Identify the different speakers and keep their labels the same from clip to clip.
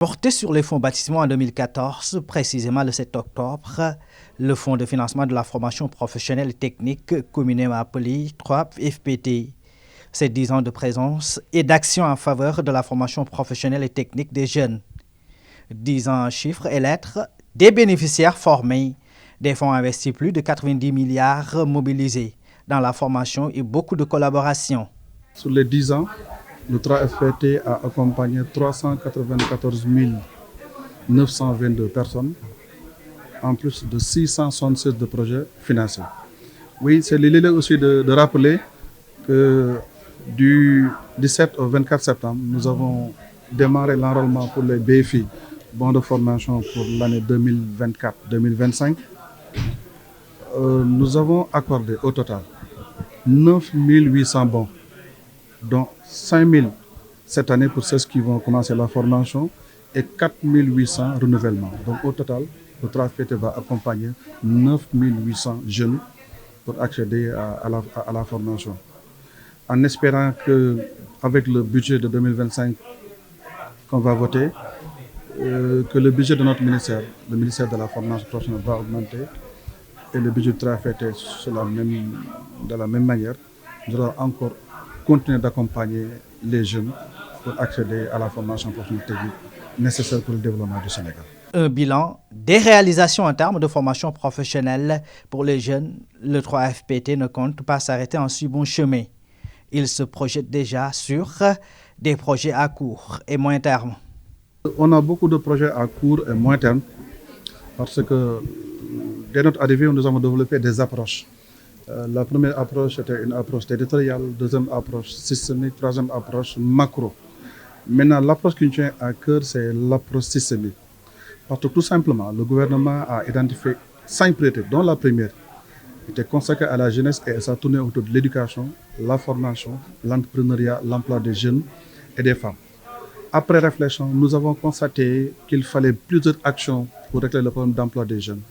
Speaker 1: Porté sur les fonds baptismaux en 2014, précisément le 7 octobre, le Fonds de financement de la formation professionnelle et technique, communément appelé 3FPT. C'est 10 ans de présence et d'action en faveur de la formation professionnelle et technique des jeunes. 10 ans en chiffres et lettres, des bénéficiaires formés, des fonds investis, plus de 90 milliards mobilisés dans la formation et beaucoup de collaborations.
Speaker 2: Sur les 10 ans, le 3FPT a accompagné 394 922 personnes, en plus de 676 de projets financés. Oui, c'est l'idée aussi de rappeler que du 17 au 24 septembre, nous avons démarré l'enrôlement pour les BFI, bons de formation pour l'année 2024-2025. Nous avons accordé au total 9 800 bons, dont 5 000 cette année pour ceux qui vont commencer la formation et 4 800 renouvellements. Donc au total, le 3FPT va accompagner 9 800 jeunes pour accéder à la formation. En espérant qu'avec le budget de 2025 qu'on va voter, que le budget de notre ministère, le ministère de la formation professionnelle, va augmenter et le budget du 3FPT de la même manière. Nous allons encore continuer d'accompagner les jeunes pour accéder à la formation professionnelle technique nécessaire pour le développement du Sénégal.
Speaker 1: Un bilan des réalisations en termes de formation professionnelle pour les jeunes, le 3FPT ne compte pas s'arrêter en si bon chemin. Il se projette déjà sur des projets à court et moyen terme.
Speaker 2: On a beaucoup de projets à court et moyen terme parce que dès notre arrivée, nous avons développé des approches. La première approche était une approche territoriale, deuxième approche systémique, troisième approche macro. Maintenant, l'approche qui nous tient à cœur, c'est l'approche systémique. Parce que tout simplement, le gouvernement a identifié 5 priorités, dont la première était consacrée à la jeunesse et ça tournait autour de l'éducation, la formation, l'entrepreneuriat, l'emploi des jeunes et des femmes. Après réflexion, nous avons constaté qu'il fallait plusieurs actions pour régler le problème d'emploi des jeunes.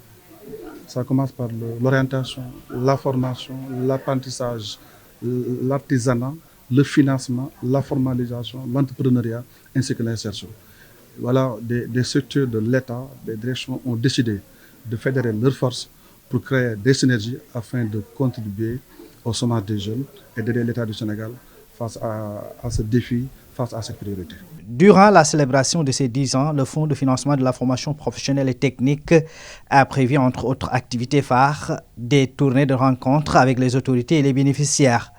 Speaker 2: Ça commence par l'orientation, la formation, l'apprentissage, l'artisanat, le financement, la formalisation, l'entrepreneuriat ainsi que l'insertion. Voilà, des structures de l'État, des directions ont décidé de fédérer leurs forces pour créer des synergies afin de contribuer au chômage des jeunes et d'aider l'État du Sénégal face à ce défi, face à cette priorité.
Speaker 1: Durant la célébration de ces 10 ans, le Fonds de financement de la formation professionnelle et technique a prévu, entre autres activités phares, des tournées de rencontres avec les autorités et les bénéficiaires.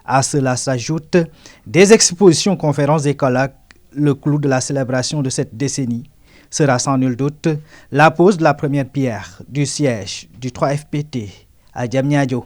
Speaker 1: À cela s'ajoutent des expositions, conférences et colloques. Le clou de la célébration de cette décennie sera sans nul doute la pose de la première pierre du siège du 3FPT à Diamniadio.